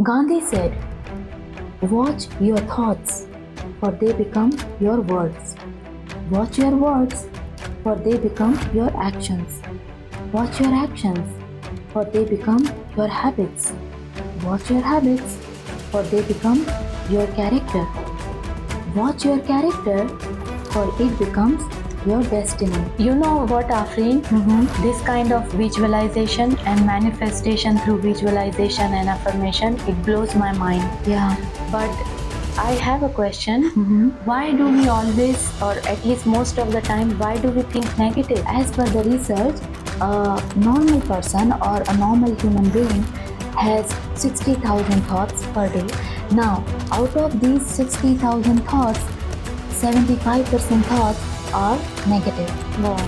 Gandhi said, watch your thoughts, for they become your words. Watch your words, for they become your actions. Watch your actions, for they become your habits. Watch your habits, for they become your character. Watch your character, for it becomes your destiny. You know what, Afreen? This kind of visualization and manifestation through visualization and affirmation, it blows my mind. Yeah. But I have a question. Why do we always, or at least most of the time, why do we think negative? As per the research, a normal person or a normal human being has 60,000 thoughts per day. Now, out of these 60,000 thoughts, 75% thoughts are negative.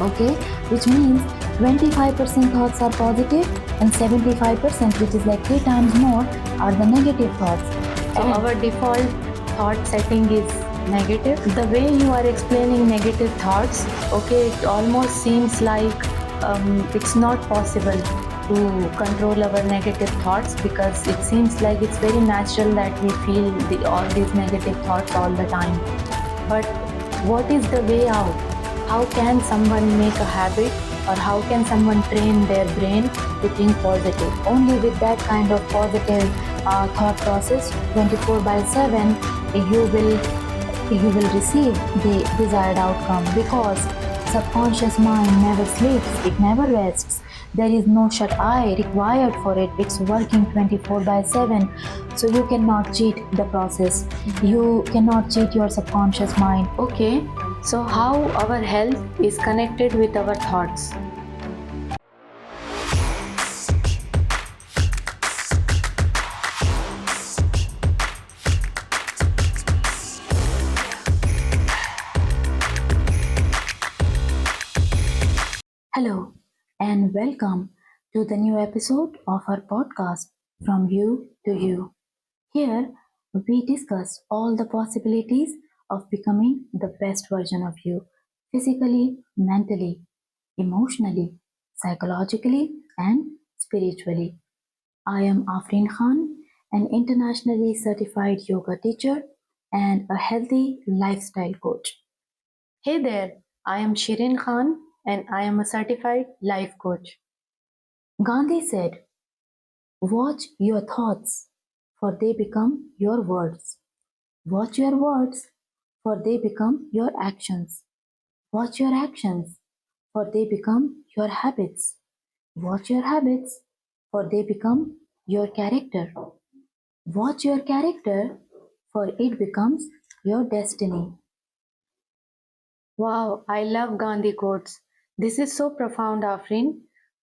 Okay, which means 25% thoughts are positive and 75%, which is like 3 times more, are the negative thoughts. So our default thought setting is negative. The way you are explaining negative thoughts, okay, it almost seems like it's not possible to control our negative thoughts, because it seems like it's very natural that we feel all these negative thoughts all the time. But what is the way out? How can someone make a habit, or how can someone train their brain to think positive? Only with that kind of positive thought process 24/7 you will receive the desired outcome, because subconscious mind never sleeps, it never rests. There is no shut eye required for it. It's working 24/7. So you cannot cheat the process. You cannot cheat your subconscious mind. Okay, so how our health is connected with our thoughts? Hello, and welcome to the new episode of our podcast, From You to You. Here, we discuss all the possibilities of becoming the best version of you, physically, mentally, emotionally, psychologically, and spiritually. I am Afreen Khan, an internationally certified yoga teacher and a healthy lifestyle coach. Hey there, I am Shirin Khan, and I am a certified life coach. Gandhi said, watch your thoughts, for they become your words. Watch your words, for they become your actions. Watch your actions, for they become your habits. Watch your habits, for they become your character. Watch your character, for it becomes your destiny. Wow, I love Gandhi quotes. This is so profound, Afreen.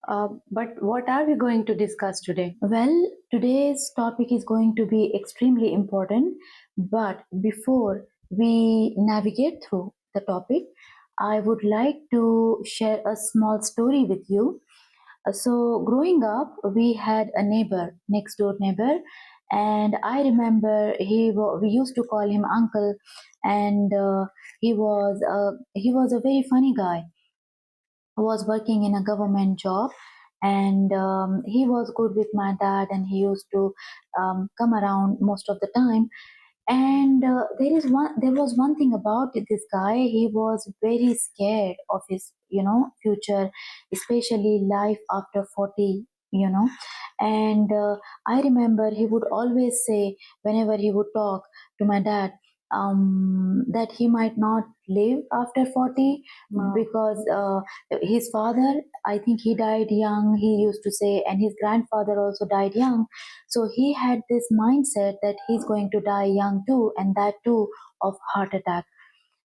But what are we going to discuss today? Well, today's topic is going to be extremely important, but before we navigate through the topic, I would like to share a small story with you. So, growing up, we had a neighbor, next door neighbor, and I remember we used to call him uncle, and he was a very funny guy, was working in a government job, and he was good with my dad, and he used to come around most of the time. And there was one thing about this guy. He was very scared of his future, especially life after 40, and I remember he would always say, whenever he would talk to my dad, that he might not live after 40. Wow. Because his father, I think he died young, he used to say, and his grandfather also died young. So he had this mindset that he's going to die young too, and that too of heart attack.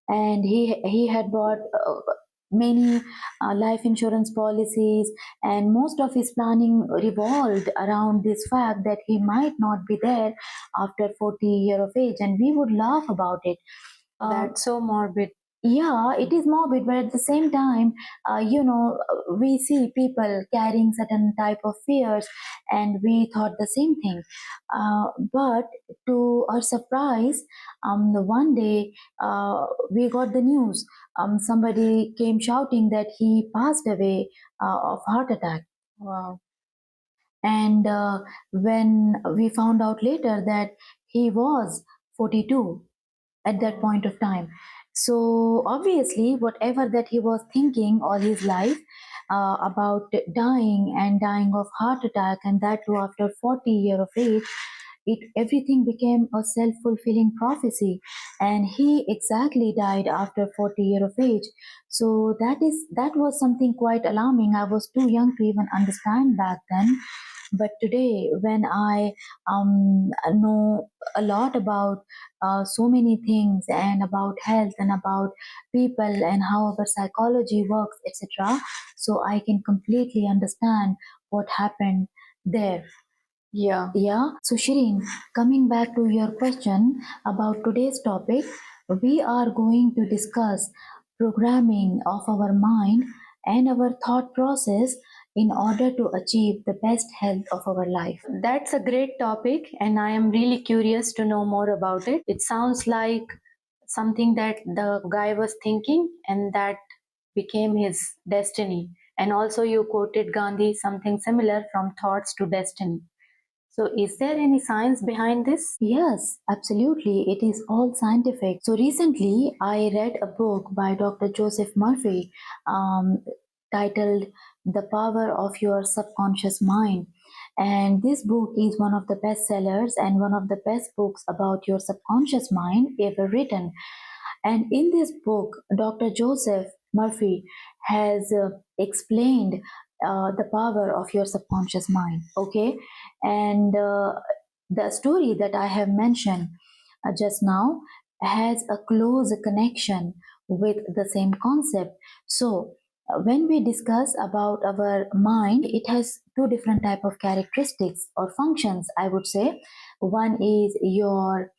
And he had bought many life insurance policies, and most of his planning revolved around this fact that he might not be there after 40 year of age, and we would laugh about it. That's so morbid. Yeah, it is morbid, but at the same time, we see people carrying certain type of fears, and we thought the same thing. But to our surprise, the one day we got the news. Somebody came shouting that he passed away of heart attack. Wow. And when we found out later that he was 42 at that point of time. So obviously, whatever that he was thinking all his life about dying and dying of heart attack, and that too after 40 year of age, it everything became a self-fulfilling prophecy, and he exactly died after 40 year of age. So that was something quite alarming. I was too young to even understand back then, but today when I know a lot about so many things and about health and about people and how our psychology works, etc., so I can completely understand what happened there. Yeah. So, Shireen, coming back to your question about today's topic, we are going to discuss programming of our mind and our thought process in order to achieve the best health of our life. That's a great topic, and I am really curious to know more about it. It sounds like something that the guy was thinking and that became his destiny. And also, you quoted Gandhi, something similar, from thoughts to destiny. So, is there any science behind this? Yes, absolutely. It is all scientific. So recently, I read a book by Dr. Joseph Murphy titled The Power of Your Subconscious Mind. And this book is one of the best sellers and one of the best books about your subconscious mind ever written. And in this book, Dr. Joseph Murphy has explained the power of your subconscious mind. Okay. And the story that I have mentioned just now has a close connection with the same concept. So, when we discuss about our mind, it has two different type of characteristics or functions, I would say. One is your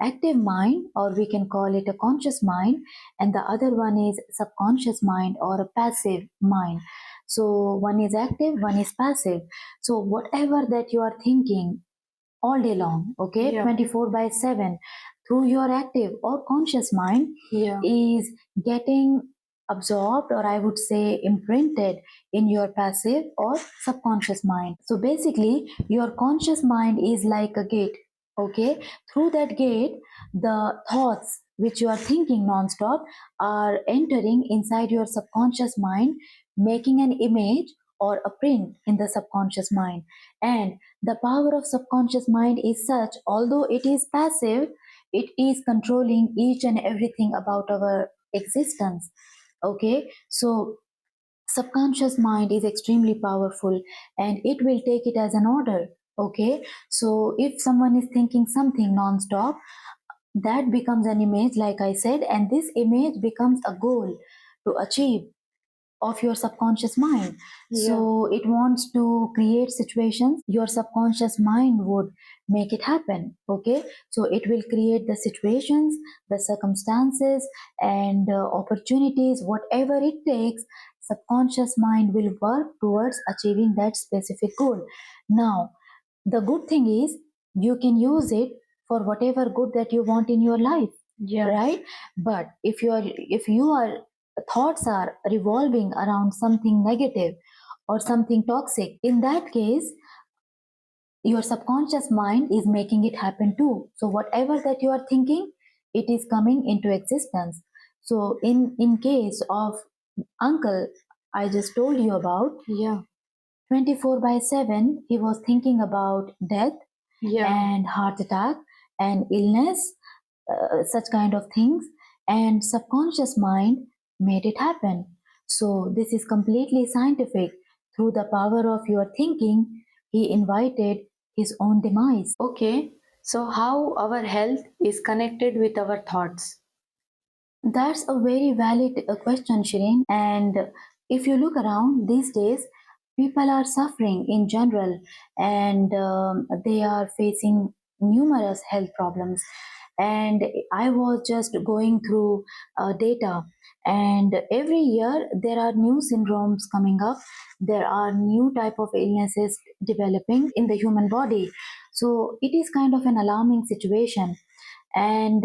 active mind, or we can call it a conscious mind, and the other one is subconscious mind or a passive mind. So one is active, one is passive. So whatever that you are thinking all day long, okay, Yeah. 24 by 7 through your active or conscious mind Yeah. is getting absorbed, or I would say imprinted in your passive or subconscious mind. So basically, your conscious mind is like a gate, okay? Through that gate, the thoughts which you are thinking non-stop are entering inside your subconscious mind, making an image or a print in the subconscious mind. And the power of subconscious mind is such, although it is passive, it is controlling each and everything about our existence. Okay, so subconscious mind is extremely powerful and it will take it as an order. Okay, so if someone is thinking something non-stop, that becomes an image, like I said, and this image becomes a goal to achieve of your subconscious mind. Yeah. So it wants to create situations, your subconscious mind would make it happen. Okay, so it will create the situations, the circumstances, and opportunities, whatever it takes. Subconscious mind will work towards achieving that specific goal. Now, the good thing is you can use it for whatever good that you want in your life, Yeah. right? But if your thoughts are revolving around something negative or something toxic, in that case your subconscious mind is making it happen too. So whatever that you are thinking, it is coming into existence. So in case of uncle I just told you about, Yeah. 24 by 7 he was thinking about death, Yeah. and heart attack and illness, such kind of things, and subconscious mind made it happen. So this is completely scientific. Through the power of your thinking, he invited his own demise. Okay. So, how our health is connected with our thoughts? That's a very valid question, Shireen. And if you look around these days, people are suffering in general, and they are facing numerous health problems. And I was just going through data, and every year there are new syndromes coming up. There are new type of illnesses developing in the human body. So it is kind of an alarming situation. And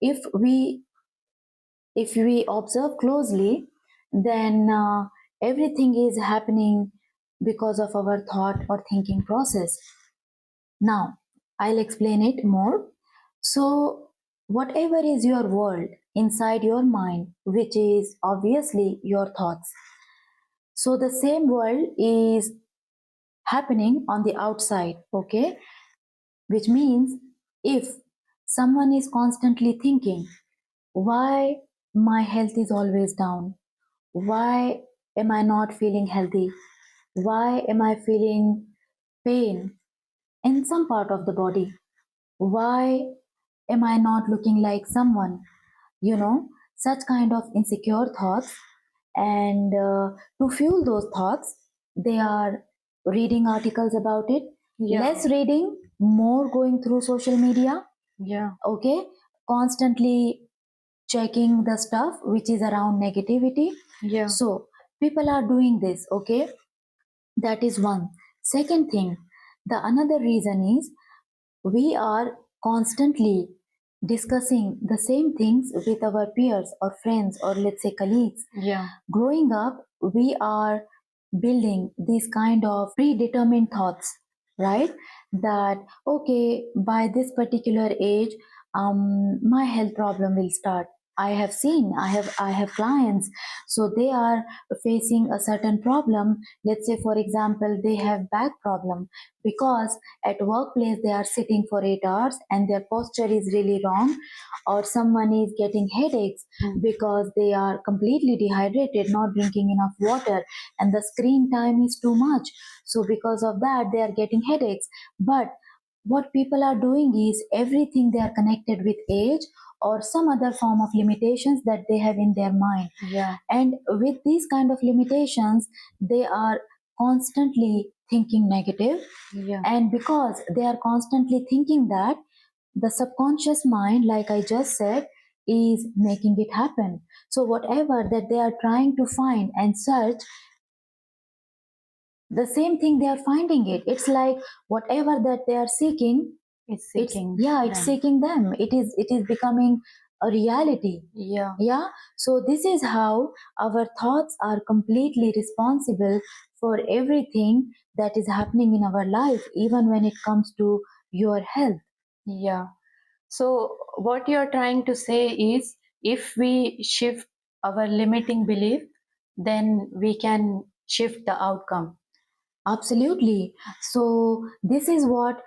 if we if we observe closely, then everything is happening because of our thought or thinking process. Now, I'll explain it more. So, whatever is your world inside your mind, which is obviously your thoughts, so the same world is happening on the outside, okay? Which means if someone is constantly thinking, why my health is always down? Why am I not feeling healthy? Why am I feeling pain in some part of the body? Why am I not looking like someone? You know, such kind of insecure thoughts. And to fuel those thoughts, they are reading articles about it, Yeah. less reading, more going through social media, Yeah. okay, constantly checking the stuff which is around negativity. Yeah. So, people are doing this, okay, that is one. Second thing, the another reason is we are constantly discussing the same things with our peers or friends or let's say colleagues. Yeah. Growing up, we are building these kind of predetermined thoughts, right? That okay, by this particular age, my health problem will start. I have clients, so they are facing a certain problem. Let's say, for example, they have back problem because at workplace they are sitting for 8 hours and their posture is really wrong, or someone is getting headaches because they are completely dehydrated, not drinking enough water, and the screen time is too much. So, because of that, they are getting headaches. But what people are doing is everything they are connected with age or some other form of limitations that they have in their mind. Yeah. And with these kind of limitations, they are constantly thinking negative. Yeah. And because they are constantly thinking that, the subconscious mind, like I just said, is making it happen. So, whatever that they are trying to find and search, the same thing they are finding it. It's like whatever that they are seeking, It's it's seeking. it's them. seeking them. It is becoming a reality. Yeah. Yeah. So this is how our thoughts are completely responsible for everything that is happening in our life, even when it comes to your health. Yeah. So, what you're trying to say is if we shift our limiting belief, then we can shift the outcome. Absolutely. So, this is what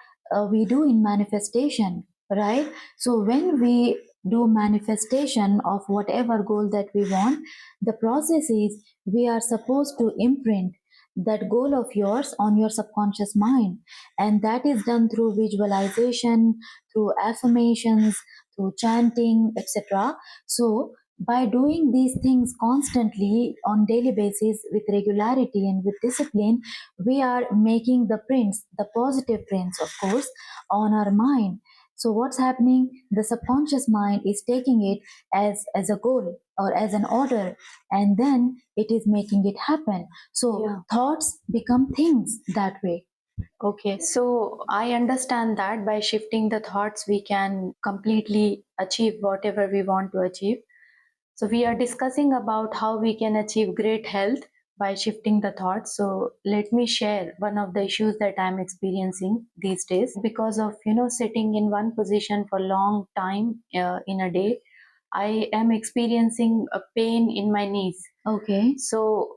we do in manifestation, right? So, when we do manifestation of whatever goal that we want, the process is we are supposed to imprint that goal of yours on your subconscious mind. And that is done through visualization, through affirmations, through chanting, etc. So, by doing these things constantly on daily basis with regularity and with discipline, we are making the prints, the positive prints, of course, on our mind. So what's happening? The subconscious mind is taking it as a goal or as an order, and then it is making it happen. So Yeah. thoughts become things that way. Okay, so I understand that by shifting the thoughts, we can completely achieve whatever we want to achieve. So we are discussing about how we can achieve great health by shifting the thoughts. So let me share one of the issues that I'm experiencing these days because of sitting in one position for long time in a day. I am experiencing a pain in my knees. Okay. So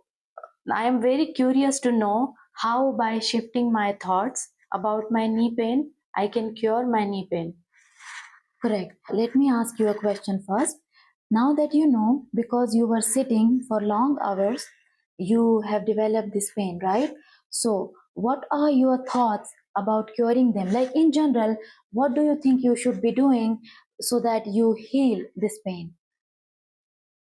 I am very curious to know how by shifting my thoughts about my knee pain, I can cure my knee pain. Correct. Let me ask you a question first. Now that you know, because you were sitting for long hours, you have developed this pain, right? So, what are your thoughts about curing them? Like in general, what do you think you should be doing so that you heal this pain?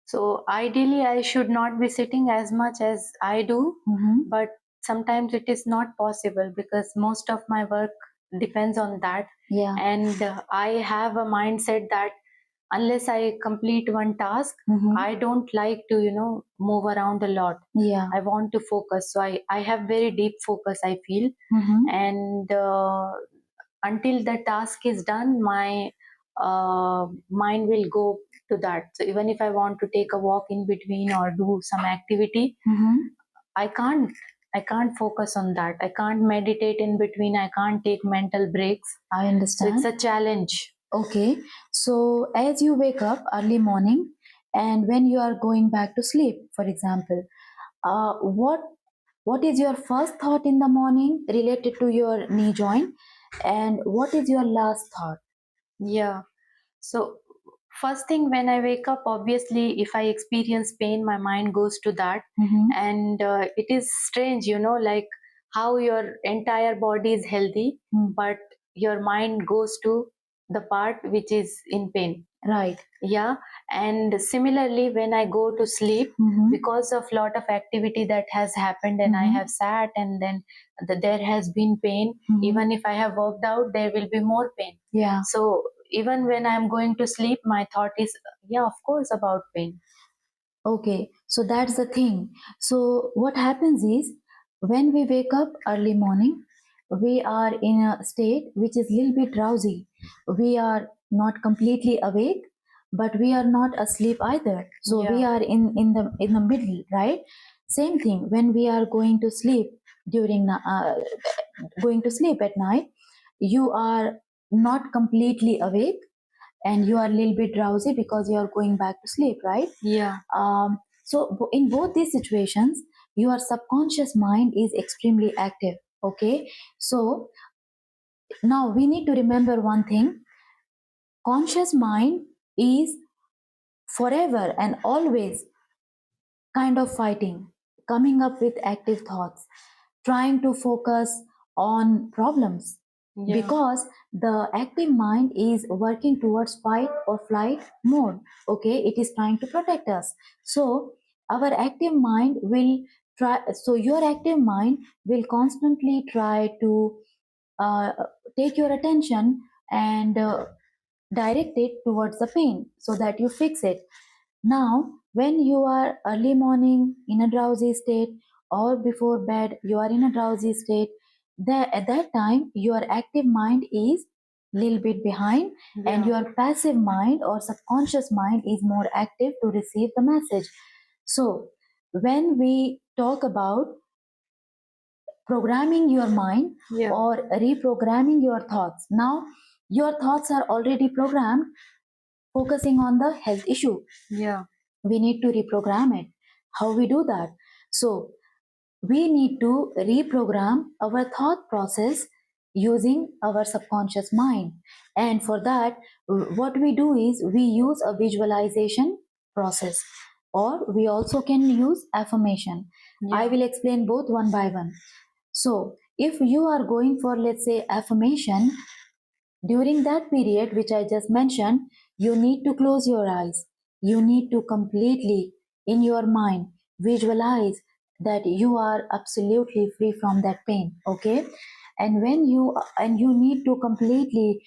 So ideally, I should not be sitting as much as I do, Mm-hmm. but sometimes it is not possible because most of my work depends on that. Yeah. And I have a mindset that unless I complete one task, Mm-hmm. I don't like to, move around a lot. Yeah. I want to focus. So I have very deep focus, I feel. Mm-hmm. And until the task is done, my mind will go to that. So even if I want to take a walk in between or do some activity, Mm-hmm. I can't. I can't focus on that. I can't meditate in between. I can't take mental breaks. I So understand. it's a challenge. Okay, so as you wake up early morning and when you are going back to sleep, for example, uh, what what is your first thought in the morning related to your knee joint, and what is your last thought? Yeah. So first thing when I wake up, obviously, if I experience pain, my mind goes to that. Mhm. And it is strange, like how your entire body is healthy, Mm. but your mind goes to the part which is in pain. Right. Yeah. And similarly, when I go to sleep, Mhm. because of lot of activity that has happened, and I Mhm. have sat, and then there has been pain. Mhm. Even if I have worked out, there will be more pain. Yeah. So even when I'm going to sleep, my thought is, yeah, of course, about pain. Okay, so that's the thing. So what happens is when we wake up early morning, we are in a state which is little bit drowsy. We are not completely awake, but we are not asleep either. So we Yeah. are in the middle, right? Same thing when we are going to sleep during going to sleep at night, you are not completely awake and you are a little bit drowsy because you are going back to sleep, right? Yeah. So in both these situations, your subconscious mind is extremely active. Okay, so now we need to remember one thing: conscious mind is forever and always kind of fighting, coming up with active thoughts, trying to focus on problems, Yeah. because the active mind is working towards fight or flight mode. Okay, it is trying to protect us. So our active mind will try, so your active mind will constantly try to uh, take your attention and direct it towards the pain so that you fix it. Now, when you are early morning in a drowsy state or before bed you are in a drowsy state, there at that time your active mind is little bit behind and Yeah. your passive mind or subconscious mind is more active to receive the message. So, when we talk about programming your mind Yeah. or reprogramming your thoughts, now your thoughts are already programmed focusing on the health issue. Yeah. We need to reprogram it. How we do that? So we need to reprogram our thought process using our subconscious mind. And for that, what we do is we use a visualization process, or we also can use affirmation. I Yeah. will explain both one by one. So if you are going for, let's say, affirmation, during that period, which I just mentioned, you need to close your eyes. You need to completely, in your mind, visualize that you are absolutely free from that pain. Okay, and you need to completely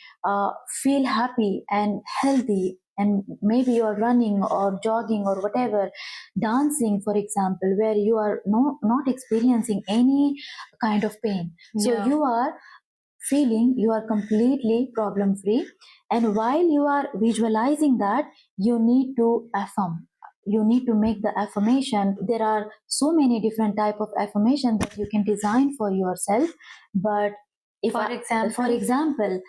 feel happy and healthy. And maybe you are running or jogging or whatever, dancing, for example, where you are not experiencing any kind of pain. So Yeah. you are feeling you are completely problem free, and while you are visualizing that, you need to affirm, you need to make the affirmation. There are so many different type of affirmation that you can design for yourself, but if For for example. example,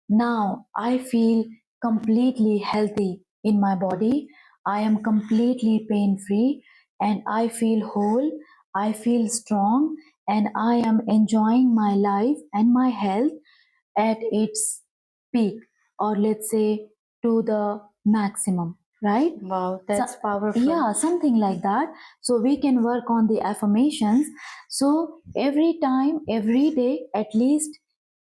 now I feel completely healthy in my body. I am completely pain free and I feel whole. I feel strong and I am enjoying my life and my health at its peak, or let's say to the maximum, right? Wow, So, that's powerful. yeah, something like that. So we can work on the affirmations. So every time, every day, at least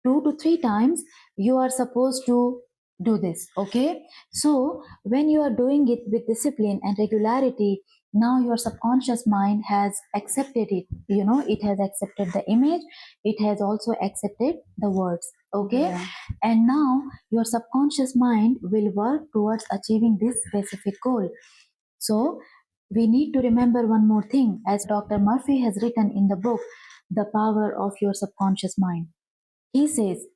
2 to 3 times, you are supposed to do this. Okay. So when you are doing it with discipline and regularity, now your subconscious mind has accepted it. It has accepted the image. It has also accepted the words. Okay. Yeah. And now your subconscious mind will work towards achieving this specific goal. So we need to remember one more thing, as Dr. Murphy has written in the book, The Power of Your Subconscious Mind. He says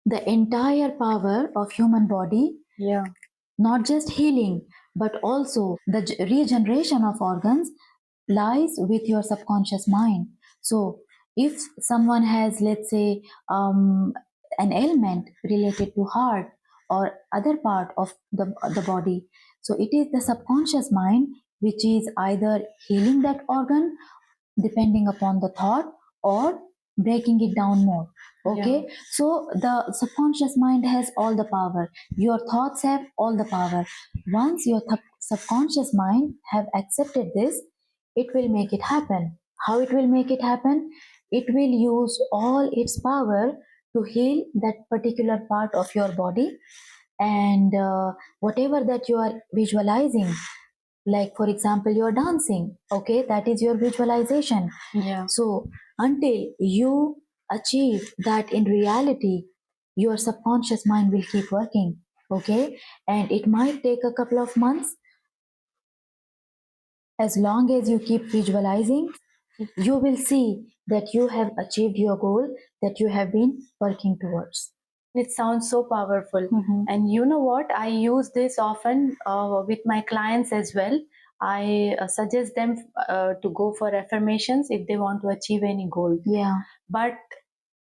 the entire power of human body, Yeah. not just healing, but also the regeneration of organs, lies with your subconscious mind. So if someone has, let's say, an ailment related to heart or other part of the body, so it is the subconscious mind which is either healing that organ depending upon the thought or breaking it down more. Okay, so the subconscious mind has all the power, your thoughts have all the power. Once your subconscious mind have accepted this, it will make it happen. How it will make it happen? It will use all its power to heal that particular part of your body. And whatever that you are visualizing, like for example you're dancing, okay, that is your visualization. Yeah. So until you achieve that in reality, your subconscious mind will keep working. Okay, and it might take a couple of months. As long as you keep visualizing, you will see that you have achieved your goal that you have been working towards. It sounds so powerful. Mhm. And you know what? I use this often with my clients as well. I suggest them to go for affirmations if they want to achieve any goal. Yeah. But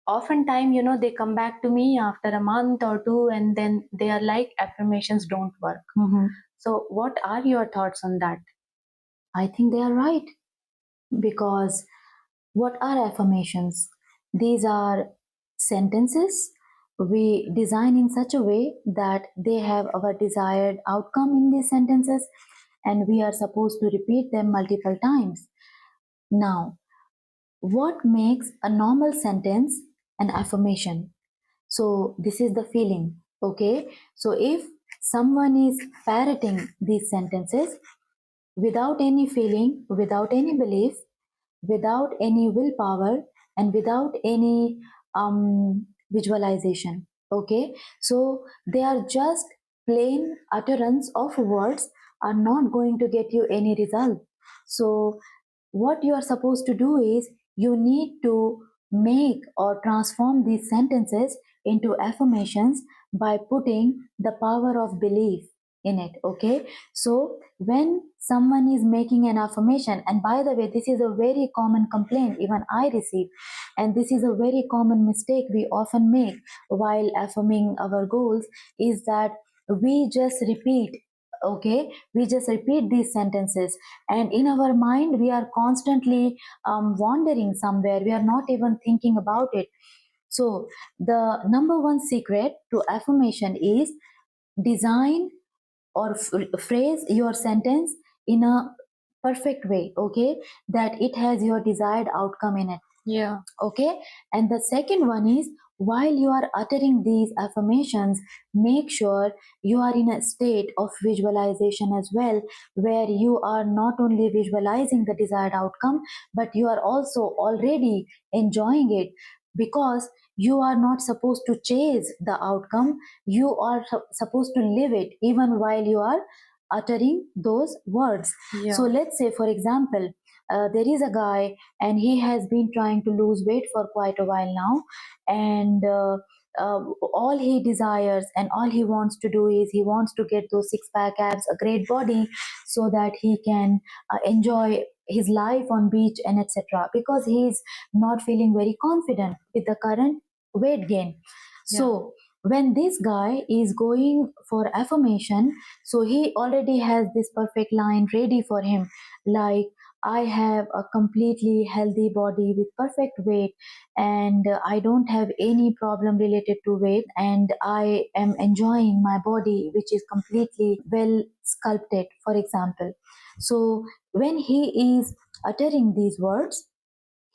oftentimes, they come back to me after a month or two and then they are like, affirmations don't work. Mhm. So, what are your thoughts on that? I think they are right. Because what are affirmations? These are sentences we design in such a way that they have our desired outcome in these sentences, and we are supposed to repeat them multiple times. Now, what makes a normal sentence an affirmation? So, this is the feeling, okay? So, if someone is parroting these sentences without any feeling, without any belief, without any willpower, and without any visualization, okay, so they are just plain utterance of words, are not going to get you any result. So what you are supposed to do is you need to make or transform these sentences into affirmations by putting the power of belief in it. Okay, so when someone is making an affirmation, and by the way, this is a very common complaint even I receive, and this is a very common mistake we often make while affirming our goals, is that we just repeat, okay, we just repeat these sentences, and in our mind we are constantly wandering somewhere, we are not even thinking about it. So the number one secret to affirmation is design or phrase your sentence in a perfect way, okay, that it has your desired outcome in it. Yeah. Okay, and the second one is, while you are uttering these affirmations, make sure you are in a state of visualization as well, where you are not only visualizing the desired outcome, but you are also already enjoying it, because you are not supposed to chase the outcome, you are supposed to live it even while you are uttering those words. Yeah. So let's say for example, there is a guy and he has been trying to lose weight for quite a while now, and all he desires and all he wants to do is he wants to get those six pack abs, a great body, so that he can enjoy his life on beach and etc., because he is not feeling very confident with the current weight gain. So when this guy is going for affirmation, so he already has this perfect line ready for him, like, I have a completely healthy body with perfect weight, and I don't have any problem related to weight, and I am enjoying my body which is completely well sculpted, for example. So when he is uttering these words,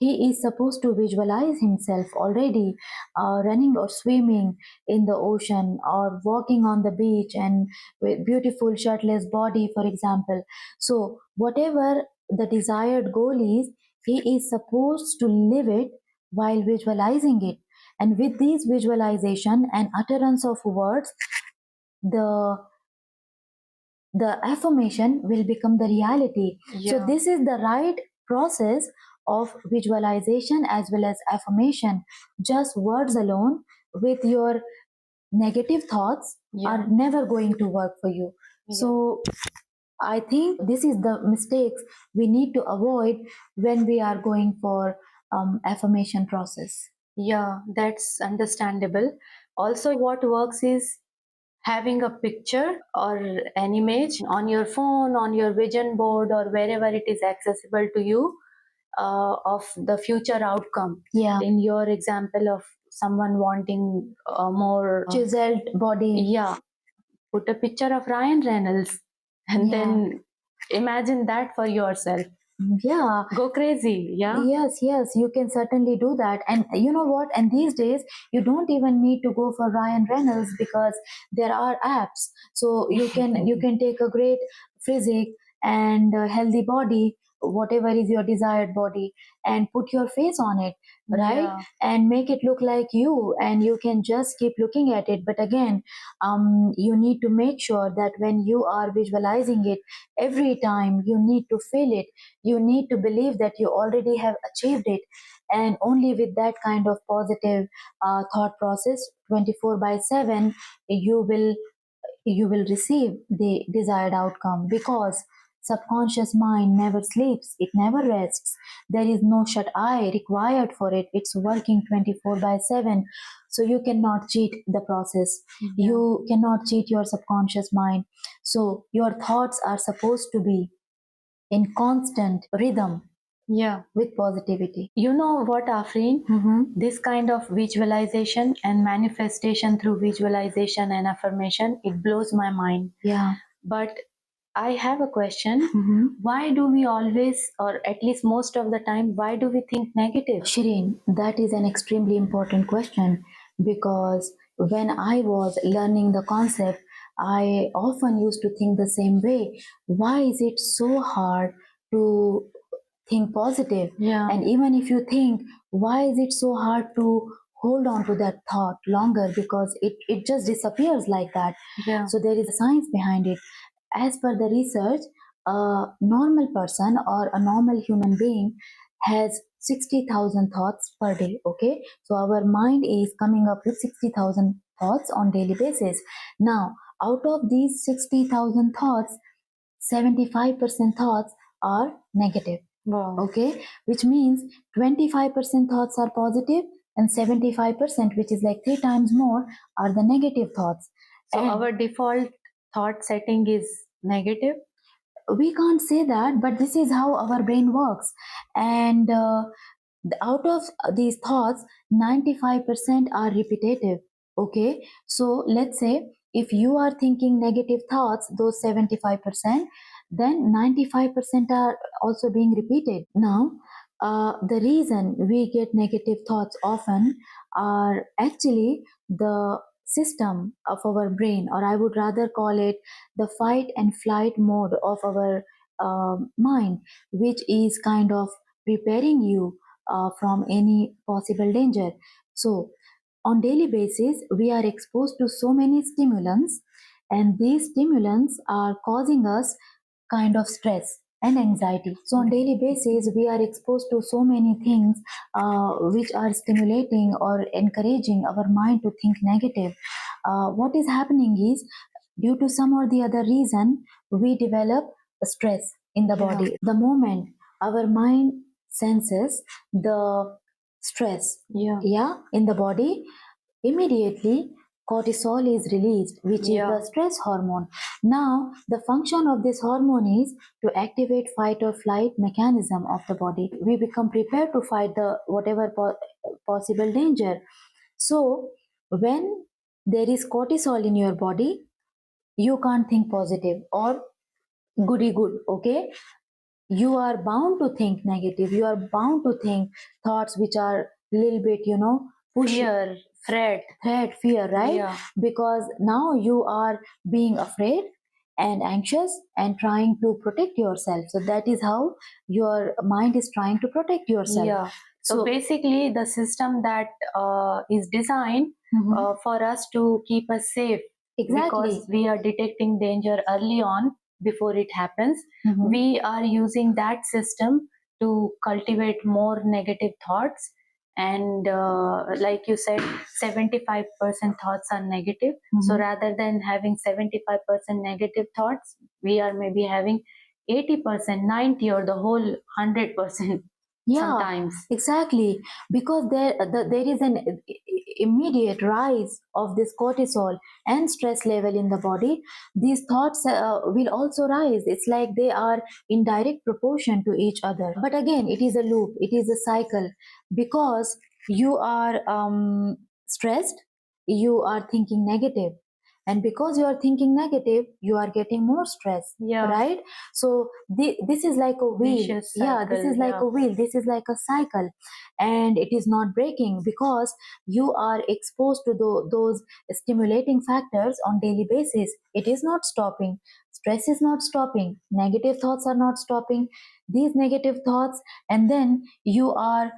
he is supposed to visualize himself already running or swimming in the ocean or walking on the beach and with beautiful shirtless body, for example. So whatever the desired goal is, he is supposed to live it while visualizing it. And with these visualization and utterance of words, the the affirmation will become the reality. So Yeah. this is the right process of visualization as well as affirmation. Just words alone with your negative thoughts Yeah. are never going to work for you. So I think this is the mistakes we need to avoid when we are going for affirmation process. Yeah, that's understandable. Also, what works is having a picture or an image on your phone, on your vision board, or wherever it is accessible to you, of the future outcome. Yeah. In your example of someone wanting a more Chiseled body. yeah, put a picture of Ryan Reynolds and Yeah. then imagine that for yourself. Yeah. Go crazy, yeah? Yes, yes, you can certainly do that. And you know what? And these days, you don't even need to go for Ryan Reynolds because there are apps. So you can take a great physique and a healthy body, whatever is your desired body, and put your face on it, right? Yeah. And make it look like you, and you can just keep looking at it. But again, you need to make sure that when you are visualizing it, every time you need to feel it, you need to believe that you already have achieved it, and only with that kind of positive thought process 24 by 7 you will receive the desired outcome, because subconscious mind never sleeps, it never rests. There is no shut eye required for it, it's working 24 by 7. So you cannot cheat the process. You cannot cheat your subconscious mind. So your thoughts are supposed to be in constant rhythm Yeah. with positivity. You know what, Afreen? This kind of visualization and manifestation through visualization and affirmation, it blows my mind. Yeah. But I have a question. Why do we always, or at least most of the time, why do we think negative? Shireen, that is an extremely important question, because when I was learning the concept, I often used to think the same way. Why is it so hard to think positive? Yeah. And even if you think, why is it so hard to hold on to that thought longer? Because it just disappears like that. Yeah. So there is a science behind it. As per the research, a normal person or a normal human being has 60,000 thoughts per day. Okay, so our mind is coming up with 60,000 thoughts on daily basis. Now, out of these 60,000 thoughts, 75% thoughts are negative. Wow. Okay, which means 25% thoughts are positive, and 75%, which is like 3 times more, are the negative thoughts. So And our default thought setting is negative? we can't say that, but this is how our brain works. And out of these thoughts, 95% are repetitive. Okay, so let's say if you are thinking negative thoughts, those 75%, then 95% are also being repeated. Now, the reason we get negative thoughts often are actually the system of our brain, or I would rather call it the fight and flight mode of our mind, which is kind of preparing you from any possible danger. So, on daily basis, we are exposed to so many stimulants, and these stimulants are causing us kind of stress and anxiety. So, on daily basis, we are exposed to so many things which are stimulating or encouraging our mind to think negative. What is happening is, due to some or the other reason, we develop stress in the body. The moment our mind senses the stress, Yeah. in the body, immediately cortisol is released, which is the stress hormone. Now, the function of this hormone is to activate fight or flight mechanism of the body. We become prepared to fight the whatever possible danger. So, when there is cortisol in your body, you can't think positive or goody good. Okay, you are bound to think negative, you are bound to think thoughts which are little bit, push Fear, threat, fear, right? Yeah. Because now you are being afraid and anxious and trying to protect yourself. So that is how your mind is trying to protect yourself. Yeah. So basically, the system that is designed for us to keep us safe, Exactly. because we are detecting danger early on before it happens. Mhm. We are using that system to cultivate more negative thoughts, and like you said, 75% thoughts are negative. So rather than having 75% negative thoughts, we are maybe having 80%, 90, or the whole 100%. Yeah, sometimes. exactly. Because there is an immediate rise of this cortisol and stress level in the body. These thoughts will also rise. It's like they are in direct proportion to each other. But again, it is a loop, it is a cycle. Because you are stressed, you are thinking negative, and because you are thinking negative, you are getting more stress. Yeah. Right? So this is like a wheel. Vicious Yeah, this cycle, is like yeah. a wheel, this is like a cycle, and it is not breaking because you are exposed to those stimulating factors on daily basis. It is not stopping. Stress is not stopping, negative thoughts are not stopping, these negative thoughts. And then you are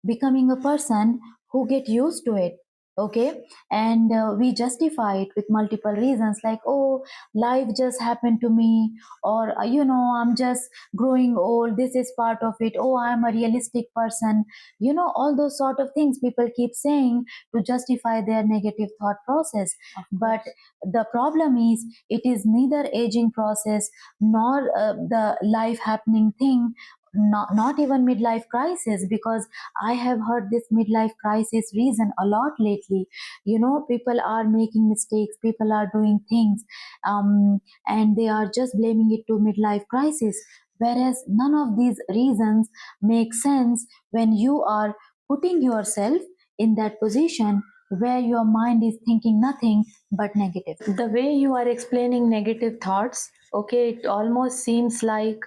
becoming a person who get used to it. Okay. And we justify it with multiple reasons, like, oh, life just happened to me, or I'm just growing old, this is part of it, oh, I'm a realistic person. All those sort of things people keep saying to justify their negative thought process. But the problem is, it is neither aging process nor the life happening thing, not even midlife crisis. Because I have heard this midlife crisis reason a lot lately. People are making mistakes, people are doing things, and they are just blaming it to midlife crisis. Whereas none of these reasons make sense when you are putting yourself in that position where your mind is thinking nothing but negative. The way you are explaining negative thoughts, okay, it almost seems like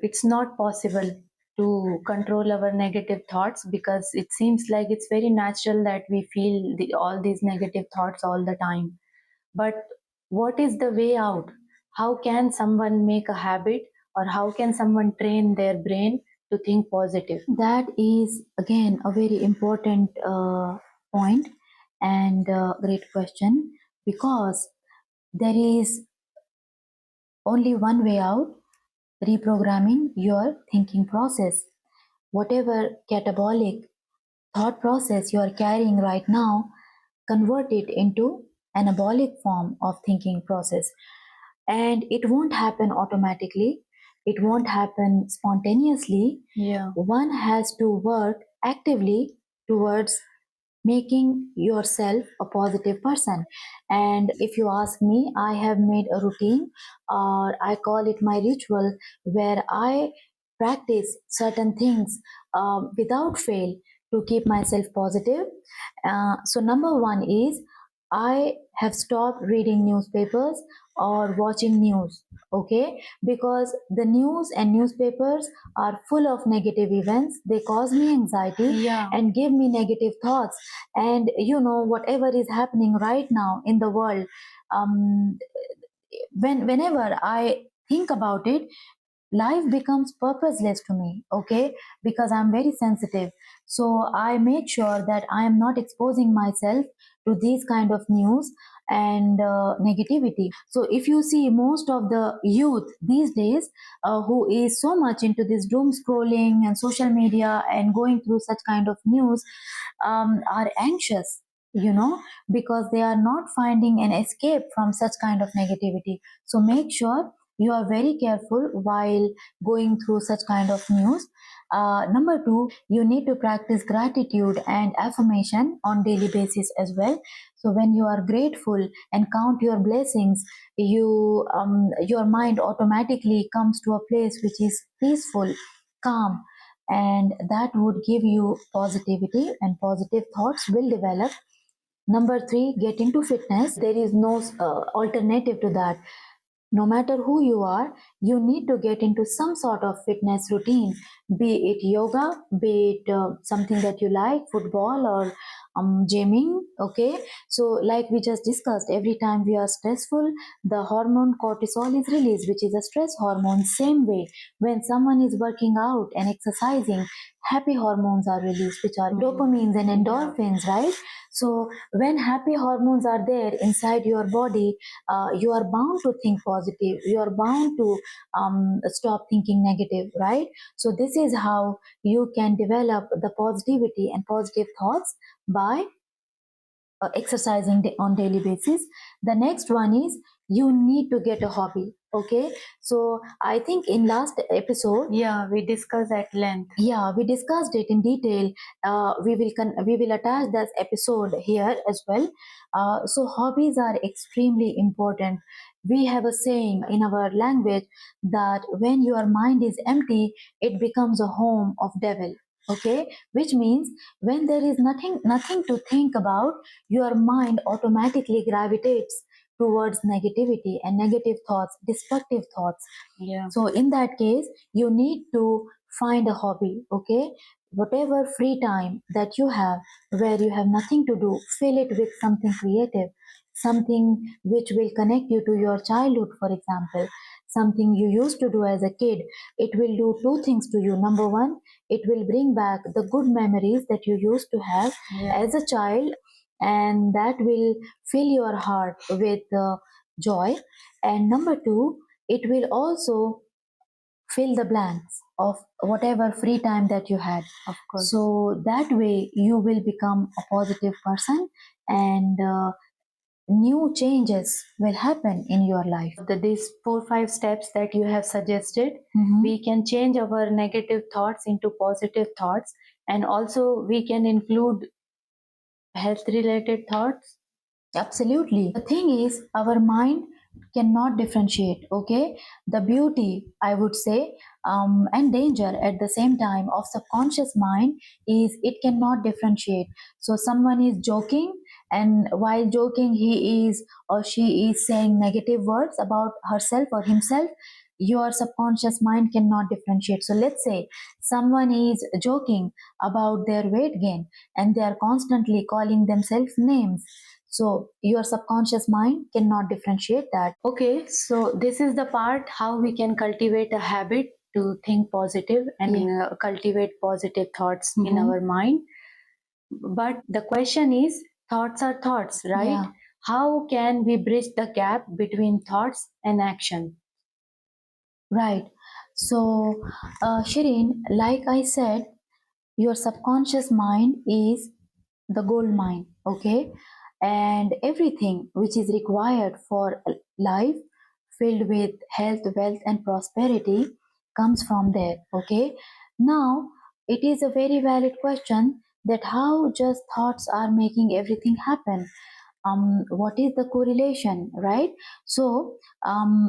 it's not possible to control our negative thoughts, because it seems like it's very natural that we feel all these negative thoughts all the time. But what is the way out? How can someone make a habit, or how can someone train their brain to think positive? That is again a very important point and great question, because there is only one way out: reprogramming your thinking process. Whatever catabolic thought process you are carrying right now, convert it into anabolic form of thinking process. And it won't happen automatically, it won't happen spontaneously. Yeah. One has to work actively towards making yourself a positive person. And if you ask me, I have made a routine, or I call it my ritual, where I practice certain things without fail to keep myself positive. So number one is, I have stopped reading newspapers or watching news. Okay, because the news and newspapers are full of negative events. They cause me anxiety, Yeah. and give me negative thoughts. And whatever is happening right now in the world, um, whenever I think about it, life becomes purposeless to me. Okay, because I'm very sensitive, so I make sure that I am not exposing myself to these kind of news and negativity. So if you see, most of the youth these days, who is so much into this doom scrolling and social media and going through such kind of news, are anxious, because they are not finding an escape from such kind of negativity. So make sure you are very careful while going through such kind of news. Number two, you need to practice gratitude and affirmation on daily basis as well. So when you are grateful and count your blessings, your mind automatically comes to a place which is peaceful, calm, and that would give you positivity, and positive thoughts will develop. Number three, get into fitness. There is no alternative to that. No matter who you are, you need to get into some sort of fitness routine, be it yoga, be it something that you like, football, or Jamming. Okay, so like we just discussed, every time we are stressful, the hormone cortisol is released, which is a stress hormone. Same way, when someone is working out and exercising, happy hormones are released, which are dopamines and endorphins, right? So when happy hormones are there inside your body, you are bound to think positive, you are bound to stop thinking negative, right? So this is how you can develop the positivity and positive thoughts by exercising on daily basis. The next one is you need to get a hobby. Okay, so I think in last episode, Yeah, we discussed at length. yeah, we discussed it in detail. We will attach that episode here as well. So hobbies are extremely important. We have a saying in our language that when your mind is empty, it becomes a home of devil. Okay, which means when there is nothing to think about, your mind automatically gravitates towards negativity and negative thoughts, destructive thoughts. Yeah. So in that case, you need to find a hobby. Okay, whatever free time that you have, where you have nothing to do, fill it with something creative, something which will connect you to your childhood, for example, something you used to do as a kid. It will do two things to you. Number one, it will bring back the good memories that you used to have as a child, and that will fill your heart with joy. And number two, it will also fill the blanks of whatever free time that you had. Of course. So that way you will become a positive person, and new changes will happen in your life. These 4 5 steps that you have suggested, we can change our negative thoughts into positive thoughts, and also we can include health related thoughts. Absolutely. The thing is, our mind cannot differentiate, okay? The beauty, I would say, and danger at the same time of subconscious mind is it cannot differentiate. So, someone is joking, and while joking, he is or she is saying negative words about herself or himself. Your subconscious mind cannot differentiate. So, let's say someone is joking about their weight gain and they are constantly calling themselves names, so your subconscious mind cannot differentiate that. Okay, so this is the part how we can cultivate a habit to think positive and cultivate positive thoughts in our mind. But the question is, thoughts are thoughts, right? Yeah. How can we bridge the gap between thoughts and action? Right. So, Shireen, like I said, your subconscious mind is the gold mine, okay? And everything which is required for life filled with health, wealth, and prosperity comes from there, okay? Now, it is a very valid question that how just thoughts are making everything happen. What is the correlation, right? So,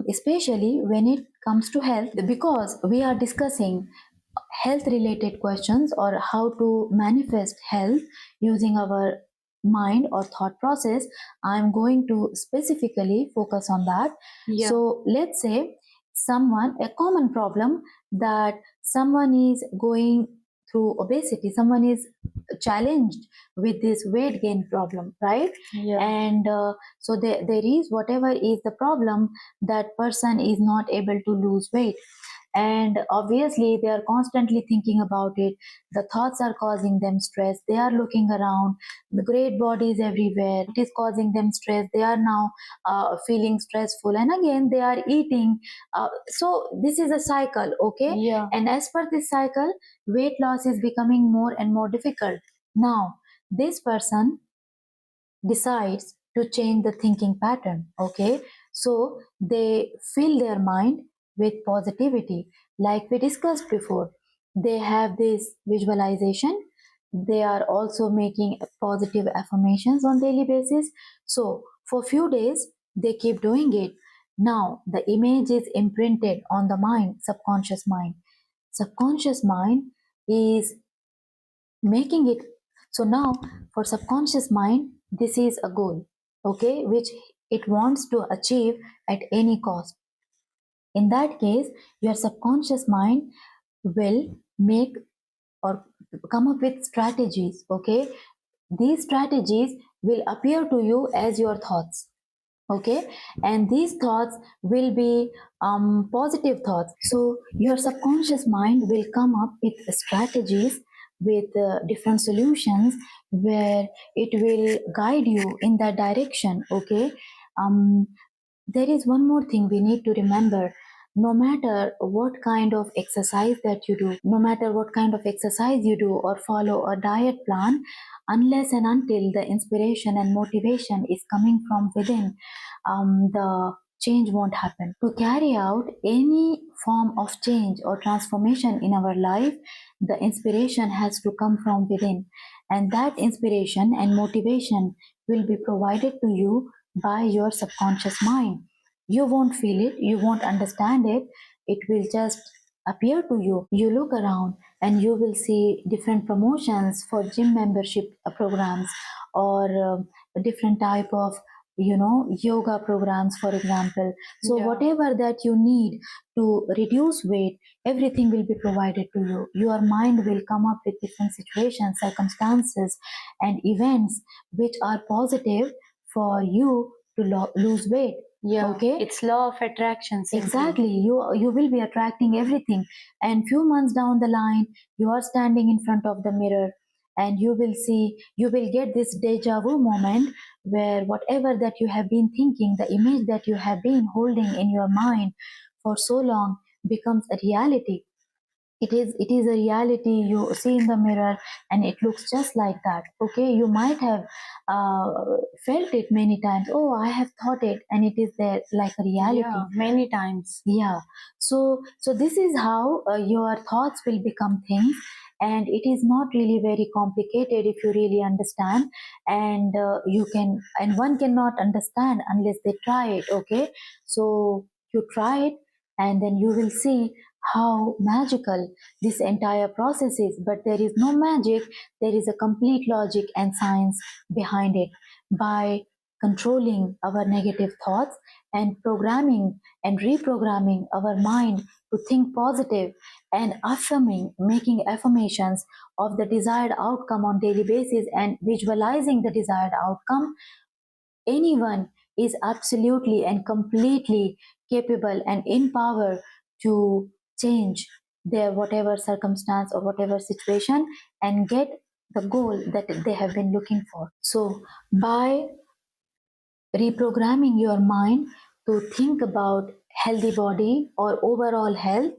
especially when it comes to health, because we are discussing health related questions or how to manifest health using our mind or thought process, I'm going to specifically focus on that. Yeah. So let's say someone, a common problem that someone is going through obesity, someone is challenged with this weight gain problem, right? Yeah. And so there is whatever is the problem, that person is not able to lose weight, and obviously they are constantly thinking about it. The thoughts are causing them stress, they are looking around, the great bodies everywhere, it is causing them stress, they are now feeling stressful, and again they are eating. So this is a cycle, okay? Yeah. And as per this cycle, weight loss is becoming more and more difficult. Now this person decides to change the thinking pattern, okay? So they fill their mind with positivity, like we discussed before. They have this visualization, they are also making positive affirmations on daily basis. So for few days they keep doing it. Now the image is imprinted on the mind, subconscious mind. Subconscious mind is making it. So now for subconscious mind, this is a goal, okay, which it wants to achieve at any cost. In that case, your subconscious mind will make or come up with strategies, okay, these strategies will appear to you as your thoughts. Okay, and these thoughts will be positive thoughts. So your subconscious mind will come up with strategies, with different solutions, where it will guide you in that direction. Okay, um, there is one more thing we need to remember. No matter what kind of exercise that you do, no matter what kind of exercise you do or follow a diet plan, unless and until the inspiration and motivation is coming from within, the change won't happen. To carry out any form of change or transformation in our life, the inspiration has to come from within. And that inspiration and motivation will be provided to you by your subconscious mind. You won't feel it, you won't understand it, it will just appear to you. You look around and you will see different promotions for gym membership programs, or a different type of yoga programs, for example. So Yeah. whatever that you need to reduce weight, everything will be provided to you. Your mind will come up with different situations, circumstances, and events which are positive for you to lose weight. Yeah, Okay, it's law of attraction simply. exactly. You will be attracting everything, and few months down the line, you are standing in front of the mirror, and you will get this deja vu moment where whatever that you have been thinking, the image that you have been holding in your mind for so long, becomes a reality. It is a reality. You see in the mirror and it looks just like that. Okay, you might have uh, felt it many times. Oh, I have thought it, and it is there like a reality. Yeah, many times. Yeah. So this is how your thoughts will become things, and it is not really very complicated if you really understand. And you can, and one cannot understand unless they try it. Okay, so you try it, and then you will see how magical this entire process is. But there is no magic, there is a complete logic and science behind it. By controlling our negative thoughts and programming and reprogramming our mind to think positive, and affirming, making affirmations of the desired outcome on daily basis, and visualizing the desired outcome, anyone is absolutely and completely capable and in power to change their whatever circumstance or whatever situation, and get the goal that they have been looking for. So by reprogramming your mind to think about healthy body or overall health,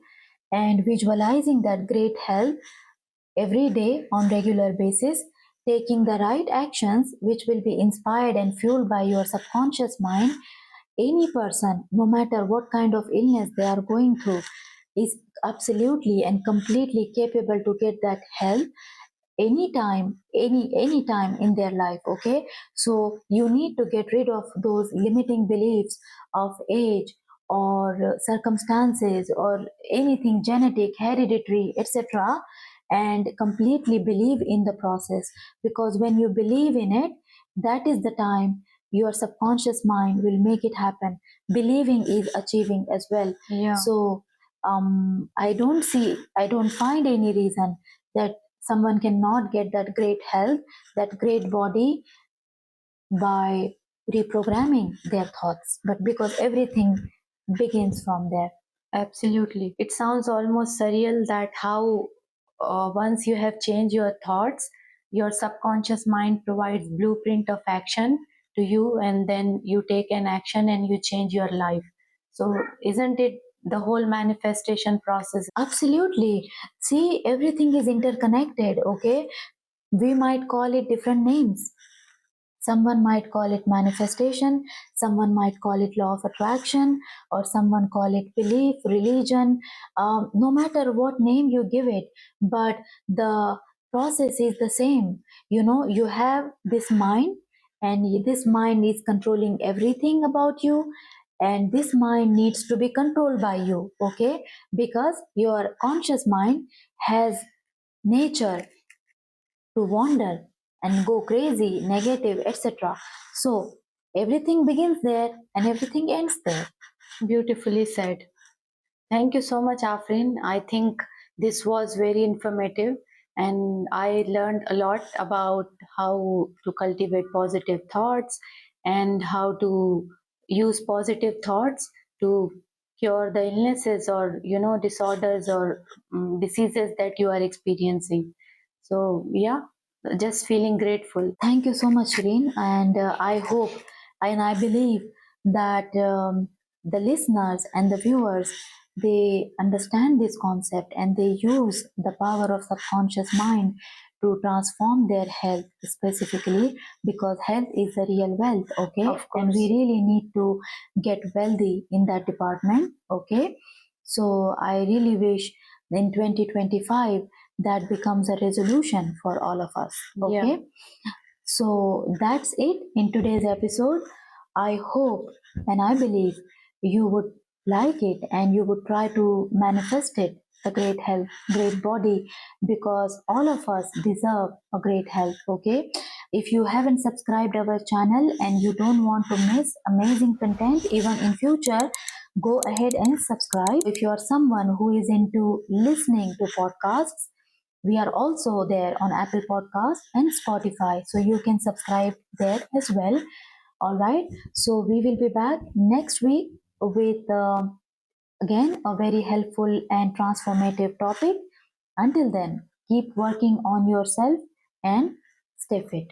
and visualizing that great health every day on regular basis, taking the right actions which will be inspired and fueled by your subconscious mind, any person, no matter what kind of illness they are going through, is absolutely and completely capable to get that health anytime, any time in their life. Okay, so you need to get rid of those limiting beliefs of age or circumstances or anything genetic, hereditary, etc., and completely believe in the process. Because when you believe in it, that is the time your subconscious mind will make it happen. Believing is achieving as well. Yeah. So I don't find any reason that someone cannot get that great health, that great body, by reprogramming their thoughts. But because everything begins from there. Absolutely. It sounds almost surreal that how once you have changed your thoughts, your subconscious mind provides blueprint of action to you, and then you take an action and you change your life. So isn't it the whole manifestation process? Absolutely. See, everything is interconnected. Okay, we might call it different names. Someone might call it manifestation, someone might call it law of attraction, or someone call it belief, religion. No matter what name you give it, but the process is the same. You have this mind, and this mind is controlling everything about you, and this mind needs to be controlled by you. Okay, because your conscious mind has nature to wander and go crazy, negative, etc. So everything begins there and everything ends there. Beautifully said. Thank you so much, Afrin. I think this was very informative. and I learned a lot about how to cultivate positive thoughts and how to use positive thoughts to cure the illnesses or disorders or diseases that you are experiencing. So yeah, just feeling grateful. Thank you so much, Shireen. And I hope and I believe that the listeners and the viewers, they understand this concept and they use the power of subconscious mind to transform their health specifically, because health is the real wealth. Okay, Of and course. we really need to get wealthy in that department. Okay, so I really wish in 2025 that becomes a resolution for all of us. Okay. Yeah. So that's it in today's episode. I hope and I believe you would like it and you would try to manifest it, a great health, great body, because all of us deserve a great health. Okay. If you haven't subscribed our channel and you don't want to miss amazing content even in future, go ahead and subscribe. If you are someone who is into listening to podcasts, we are also there on Apple Podcast and Spotify, so you can subscribe there as well. All right. So we will be back next week with again a very helpful and transformative topic. Until then, keep working on yourself and stay fit.